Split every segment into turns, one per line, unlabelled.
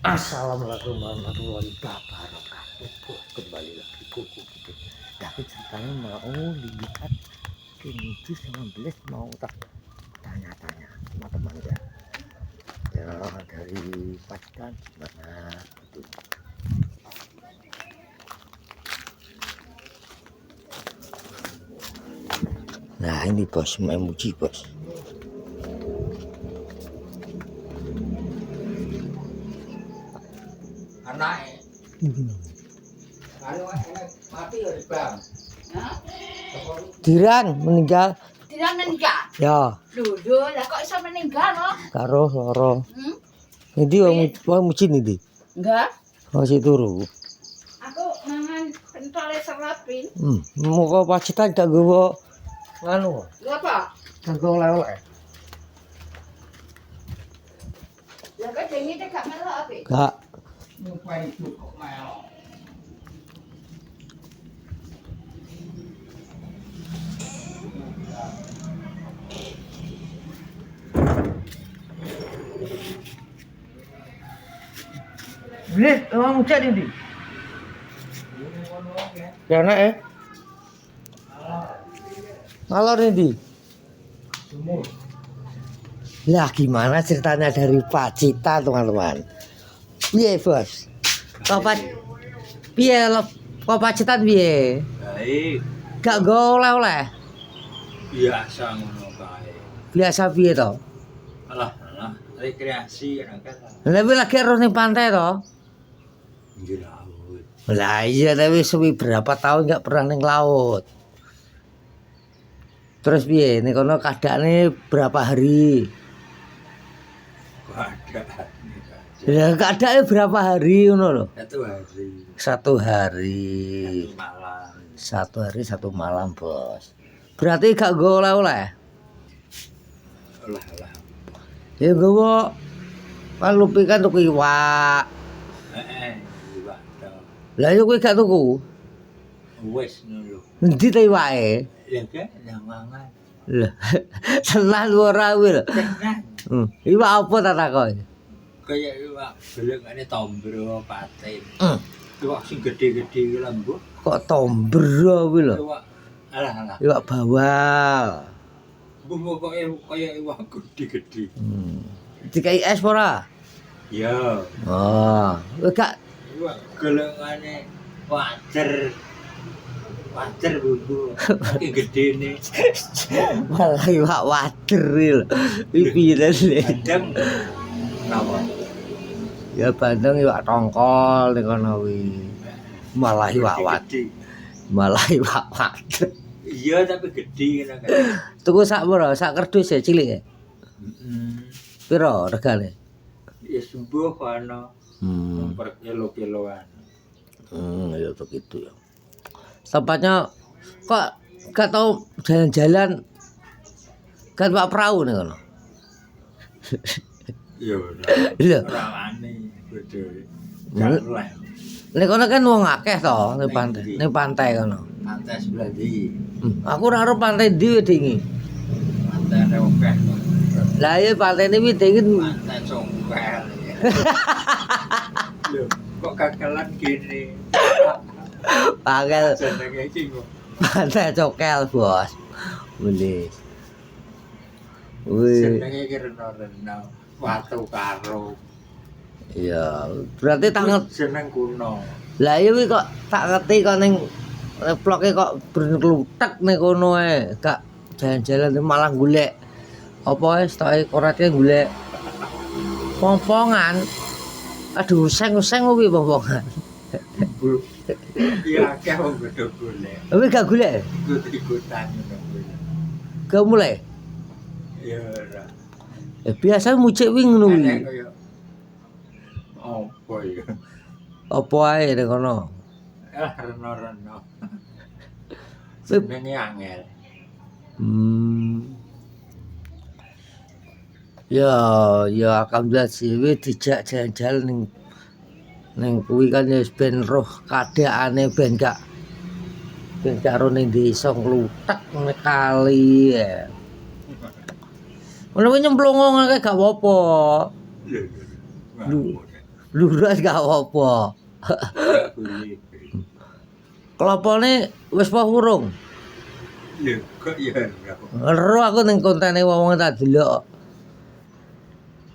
Assalamualaikum warahmatullahi wabarakatuh. Bos, kembali lagi buku gitu. Tapi ceritanya mau dilihat Kenji 19 mau tak tanya-tanya sama teman ya. Ya dari Pacitan gimana gitu. Nah ini bos, memuji bos.
Anaknya mati ya bang.
Diran meninggal.
Diran meninggal.
Ya.
Lho, lah kok iso meninggal no?
Karo loro. Ini wong muji ini.
Enggak.
Masih turu.
Aku mangan pentole serapin.
Muka Pacitan gak gowo nganu.
Lho apa?
Gak gowo oleh-oleh.
Lah kok jenenge gak melok apa?
Gak.
Ngapain itu kok melok?
Bleh, emang mucat ini. Ya nak ngalor ini. Lah gimana ceritanya dari Pacitan teman-teman? Piye bos? Piye lo Pacitan piye?
Baik,
Gak go oleh-oleh.
biasa ngono kae.
Biasa piye to?
Alah, rekreasi kan.
Lebih lagi harus ning pantai to?
Nggih laut.
Lah iya tapi suwi berapa tahun gak pernah ning laut. Terus piye? Ning kono keadaane berapa hari?
Keadaan
Ya keadaannya berapa hari ngono lho?
satu hari,
1 hari.
satu malam.
1 hari 1 malam, Bos. Berarti gak go oleh-oleh.
Alah.
Ya gowo kan lupi kan tuku iwak.
Iwak to.
Lah yo kowe gak tuku.
Wes ngono.
Endi ta iwake?
Ya kan nang mangan.
Lah, tenan ora kuwi lho.
Tenan.
Iwak apa ta takon?
Kayak iwak belengane tombro patin. Iwak sing gede-gede iki lho, Mbok.
Kok tombro kuwi lho.
Iwak alah.
Iwak bawal.
Mbok pokoke kaya iwak gede-gede.
Dikai es ora?
Ya,
Oh, kowe gak
iwak gelengane wajar. Wajar bumbu. Iki gedene.
malah iwak wader lho. Iki piye le?
Kadang napa?
Ya bandeng iwak tongkol ning kono kuwi. Malah iwak wader.
Gede.
Malah iwak wader.
Iya tapi gede ngono kan.
Tuku sak pira? Sak kerdus ya cilik ya? Pira regane?
Ya sembuh ana. Per kilo-kiloan.
Ya begitu ya. Tempatnya kok gak tau jalan-jalan kan Pak Perahu nih kono.
Iya.
Lho.
Ora wani bodho.
Lho. Nek kono kan wong akeh to ning pantai. Ning pantai kono.
Pantai sebelah ndi?
Aku ora arep pantai ndi dingi.
Pantai akeh.
Lah iya pantai ini dingin.
Pantai Congkel. Lho, kok kakelan gini?
Pangkel
Jenenge iki kok.
pantai cokel, Bos. Boleh. Wih,
Jenenge iki reno-reno. Watu karo.
iya. Berarti tangan.
Jeneng kuno.
Lah iya kuwi kok tak ngerti kok ning vloge kok berklutek ning kono ae. Gak jalan-jalan malah golek apa wis stoke korate golek pompongan. Aduh, useng-useng kuwi pompongan.
Iya akeh wong godho golek.
Tapi gak golek.
Ikut-ikutan ngono.
Gak mulai.
Ya ora.
Biasa mucik wing ngono kuwi.
Enek kaya opo ya?
Apa ae ning kono.
Reno-reno. Jenenge angel.
Ya alhamdulillah sih wis dijak jalan-jalan ning kuwi kan ya ben roh kaadaane ben gak karo ning desa ngluthek ning kali ya. Ngono kuwi nyemplung ngene gak apa-apa. Lurus gak apa-apa.
Boleh.
Kelopone wis apa urung?
Lho, kok ya ora.
Ero aku ning kontene wong tak delok.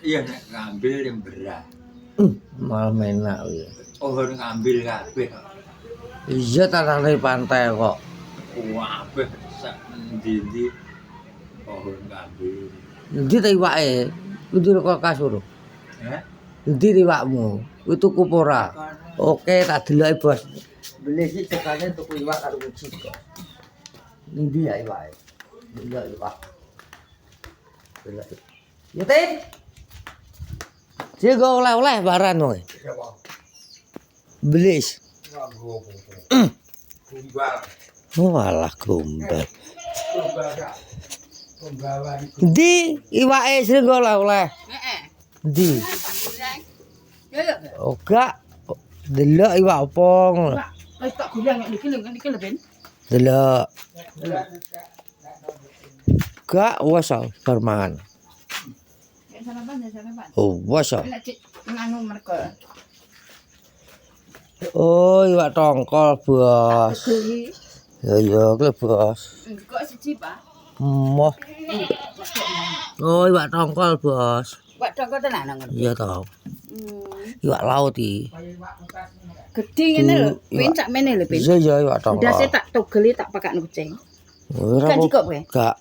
Iya nek ngambil yang berat.
Malah enak kuwi.
Oh, ngambil kabeh.
Iya tanane pantai kok.
Kabeh sak endi-endi. Oh, ngambil.
Endi ta iwake? Kudu kok kasur.
Heh?
Endi iwakmu? Kuwi tuku apa ora? Oke, tak deloki, Bos. Beli sih cekane tuku iwak karo uji kok. Endi ya iwake? Delok iwak. Delok. Ya, Tin. Sing oleh-oleh barang kowe. Belis.
Kumbal.
Walah gombal.
Kumbalan.
Di iwake sing oleh-oleh.
Heeh.
Di.
Ya ya.
Oga. Delok iwak apa ngono.
Pak, wis tak goyang niki lho Ben.
Delok. Gak wes bar mangan.
Ya sarapan ya sarapan.
Oh, wes.
Nek cek nganu mergo.
Oh, iwak tongkol, Bos.
Geli.
Ya kuwi, Bos.
Kok siji, Pak?
Moh. Oh, iwak tongkol, Bos.
Wak dongko tenan nang.
Iya toh. Iwak laut iki.
Gedhe ngene lho, Ben sak mene lho, Ben.
Iya, iwak tongkol.
Ndase tak togeli tak pakakno kucing.
Ora
Gak jikok kowe.
gak.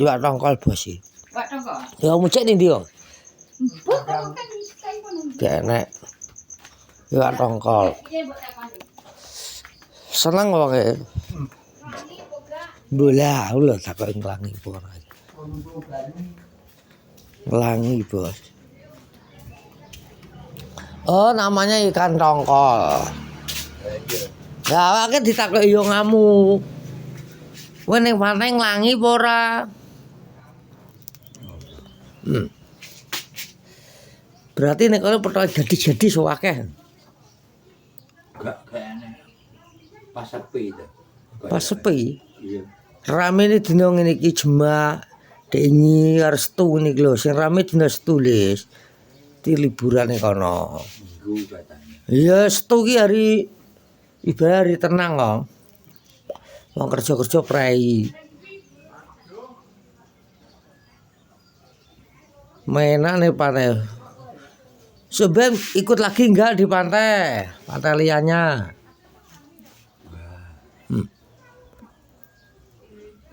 Iwak tongkol, Bos iki.
Wak dongko.
Ya mucek ning ndi yo?
Bukan kae kono.
Gak enek. Iwak tongkol.
Iya, mbok tak mandi.
Seneng wonge.
Mandi boga.
Bola, lho tak kok nglangi apa ora. Nglangi, Bos. Oh, namanya ikan tongkol. Ya, awake ditakoki yo ngamuk. Kowe ning pantai nglangi apa ora? Berarti nek kowe pertama jadi sewakeh.
Gak enak. Pas sepi itu.
Pas sepi.
Iya.
Rame ini dina ngene iki Jemak, Dengi, Restu niki lho. Sing rame dina Setu, Lis. Di liburan kono.
Minggu katanya.
Ya Setu ki hari ibarat hari tenang kok. Wong kerja-kerja prei. Mainan nih pantai. Sebab ikut lagi enggak di pantai? Pantai liannya.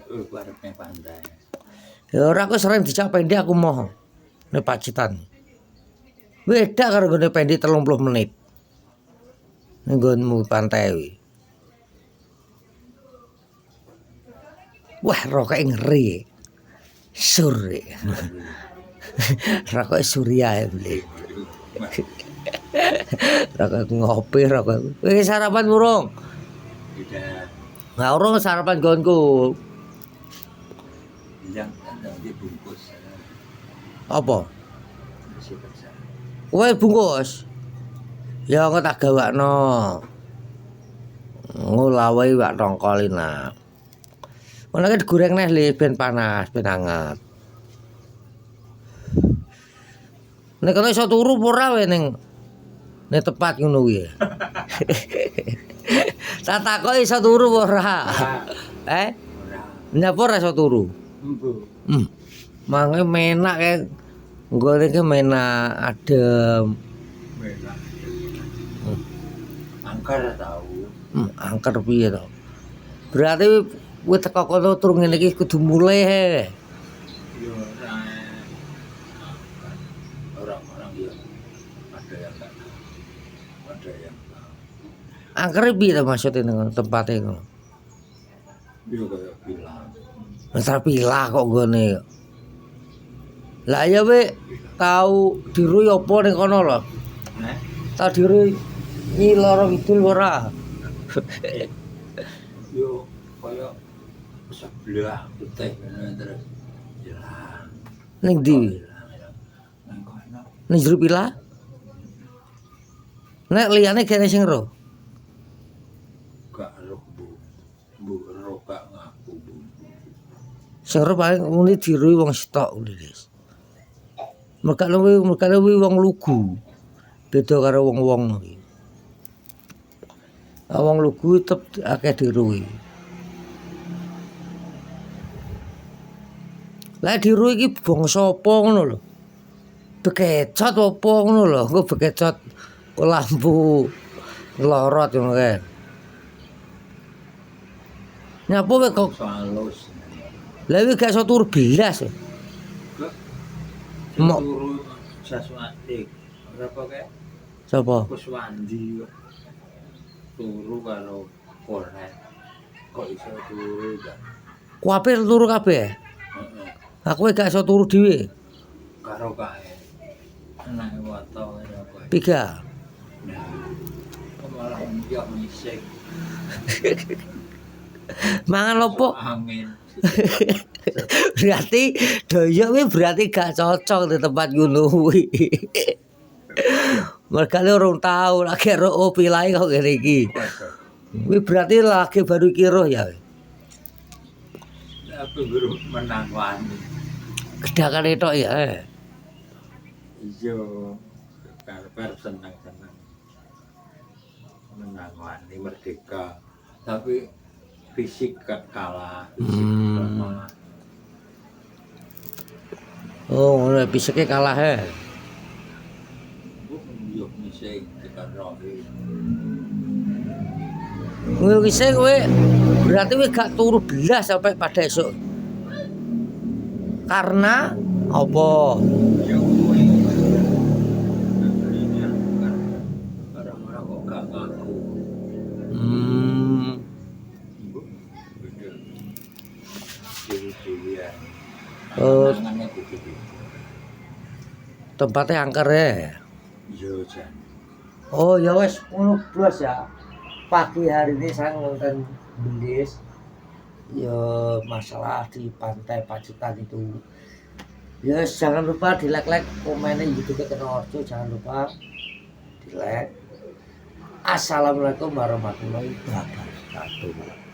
Barepnya pantai.
Ya ora aku sering dicak pendek aku mau. Nek Pacitan. Beda karo gone pendek 30 menit. Ning nggonmu pantai kuwi. Wah, rokoke ngeri. Suri. Rokok surya ya beli. Rokok ngopi, rokok. Wis sarapan urung?
Tidak.
Nah, urung sarapan gonku.
Yang dibungkus.
Apa?
Masih besar.
Kowe bungkus. Ya aku tak gawakno. Ngulawe iwak tongkol enak. Ono ki digoreng neh le ben panas, ben anget. Nek kono iso turu apa ora we ning tepat ngono kuwi. Tak takoki iso turu apa ora?
Ora.
Nyapa ora iso turu?
Embu.
Mange menak kae. Nggone ki menak adem.
Merah. Angker tahu.
Angker piye to? Berarti kowe teko kono turu ngene iki kudu mulai he.
Yo orang-orang yang ada yang enggak tahu. Ada yang tahu.
Angker piye to maksudnya ning tempate ngono?
Yo kayak bilang.
Masalah pilah kok nggone. Lah ya we tau diru apa ning kono lho. Tau diru Nyi Loro Kidul ora?
Yo kayak sebelah putih terus hilang.
Ning ndi?
Nang kono.
Ning jero pilah? Nek liyane kene sing ro.
Gak roh bu roh gak ngaku bu.
Sing ro paling muni diru wong stok Lis. Merkane wong lugu. Beda karo wong-wong iki. Wong lugu tetep akeh diruhi. Lah diruhi iki bangsa apa ngono lho. Bekecot apa ngono lho, engko bekecot lampu lorot ngono kae. Nyapa kowe kok
Halus.
lha iki gak iso turu belas. Mo-
Turu sesuatu. Berapa kayak?
Sapa?
Kuswandi kok. Turu karo kornet. Kok iso turu gak?
Kuwape turu kabeh.
Heeh.
Aku gak iso turu dhewe.
Karo kae. Anake wato kaya kowe.
Piga.
Nah. Kok malah njok misik.
Mangan opo?
Angin.
Berarti doyok kuwi berarti gak cocok di tempat ngono kuwi. Mergane urung tau lagi ro pilahe kok ngene iki. Kuwi berarti lagi baru kira ya.
Aku guru menang wani.
Gedakane tok ya.
Iya. Karep seneng-seneng. Menang wani merdeka. Tapi fisik kalah. Fisik malah.
Oh, ngono piseke kalah he.
Yo misik tekan rohi.
Kowe wis kowe berarti kowe gak turu belas sampai pada esuk. Karena apa?
Yo kuwi. Orang-orang kok gak ngaku. Dewi-dewian.
Oh.
Tangannya begitu.
Tempatnya angker ya.
Iya, Jan.
Oh ya wes ngono bos ya. Pagi hari ini saya nonton Belis. Ya masalah di pantai Pacitan itu. Ya jangan lupa di like komennya YouTube Kena Orjo, jangan lupa di like. Assalamualaikum warahmatullahi wabarakatuh.